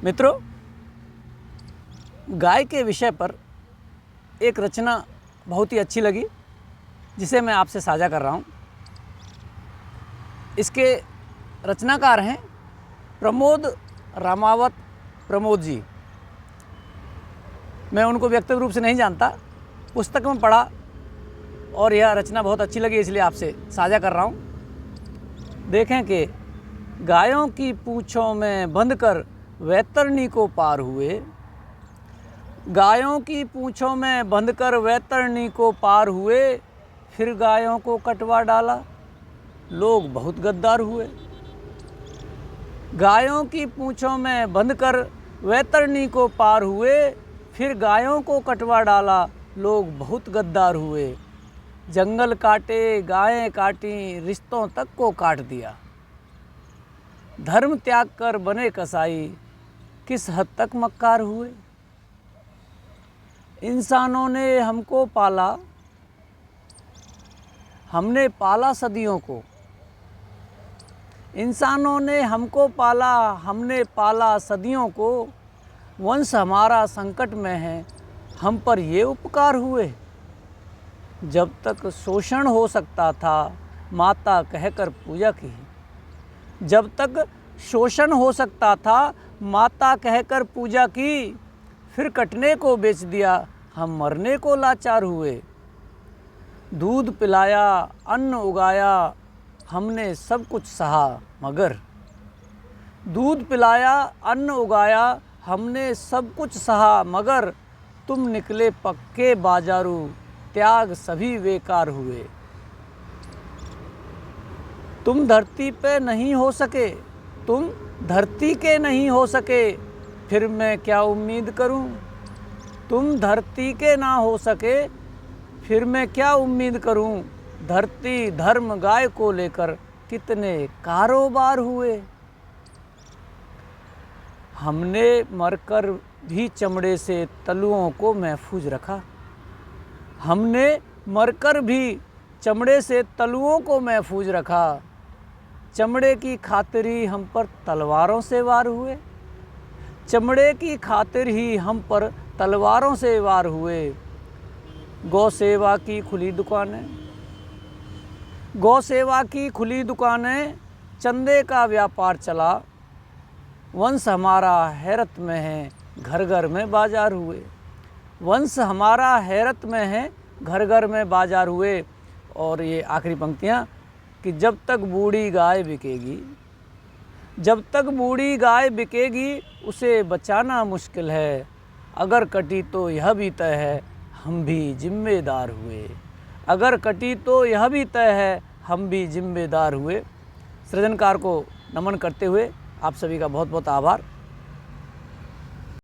मित्रों, गाय के विषय पर एक रचना बहुत ही अच्छी लगी जिसे मैं आपसे साझा कर रहा हूँ। इसके रचनाकार हैं प्रमोद रामावत प्रमोद जी। मैं उनको व्यक्तिगत रूप से नहीं जानता, पुस्तक में पढ़ा और यह रचना बहुत अच्छी लगी, इसलिए आपसे साझा कर रहा हूँ। देखें कि गायों की पूँछों में बंधकर वैतरणी को पार हुए, गायों की पूँछों में बंधकर वैतरणी को पार हुए, फिर गायों को कटवा डाला, लोग बहुत गद्दार हुए। गायों की पूँछों में बंधकर वैतरणी को पार हुए, फिर गायों को कटवा डाला, लोग बहुत गद्दार हुए। जंगल काटे, गायें काटी, रिश्तों तक को काट दिया। धर्म त्याग कर बने कसाई, किस हद तक मक्कार हुए। इंसानों ने हमको पाला, हमने पाला सदियों को। इंसानों ने हमको पाला, हमने पाला सदियों को। वंश हमारा संकट में है, हम पर ये उपकार हुए। जब तक शोषण हो सकता था, माता कहकर पूजा की। जब तक शोषण हो सकता था, माता कहकर पूजा की। फिर कटने को बेच दिया, हम मरने को लाचार हुए। दूध पिलाया, अन्न उगाया, हमने सब कुछ सहा मगर। दूध पिलाया, अन्न उगाया, हमने सब कुछ सहा मगर। तुम निकले पक्के बाजारू, त्याग सभी बेकार हुए। तुम धरती पे नहीं हो सके, तुम धरती के नहीं हो सके, फिर मैं क्या उम्मीद करूं। तुम धरती के ना हो सके, फिर मैं क्या उम्मीद करूं। धरती धर्म गाय को लेकर कितने कारोबार हुए। हमने मरकर भी चमड़े से तलुओं को महफूज रखा। हमने मरकर भी चमड़े से तलुओं को महफूज रखा। चमड़े की खातिर ही हम पर तलवारों से वार हुए। चमड़े की खातिर ही हम पर तलवारों से वार हुए। गौ सेवा की खुली दुकानें, गौ सेवा की खुली दुकानें, चंदे का व्यापार चला। वंश हमारा हैरत में है, घर घर में बाजार हुए। वंश हमारा हैरत में है, घर घर में बाजार हुए। और ये आखिरी पंक्तियाँ कि जब तक बूढ़ी गाय बिकेगी, जब तक बूढ़ी गाय बिकेगी, उसे बचाना मुश्किल है। अगर कटी तो यह भी तय है, हम भी जिम्मेदार हुए। अगर कटी तो यह भी तय है, हम भी जिम्मेदार हुए। सृजनकार को नमन करते हुए आप सभी का बहुत बहुत आभार।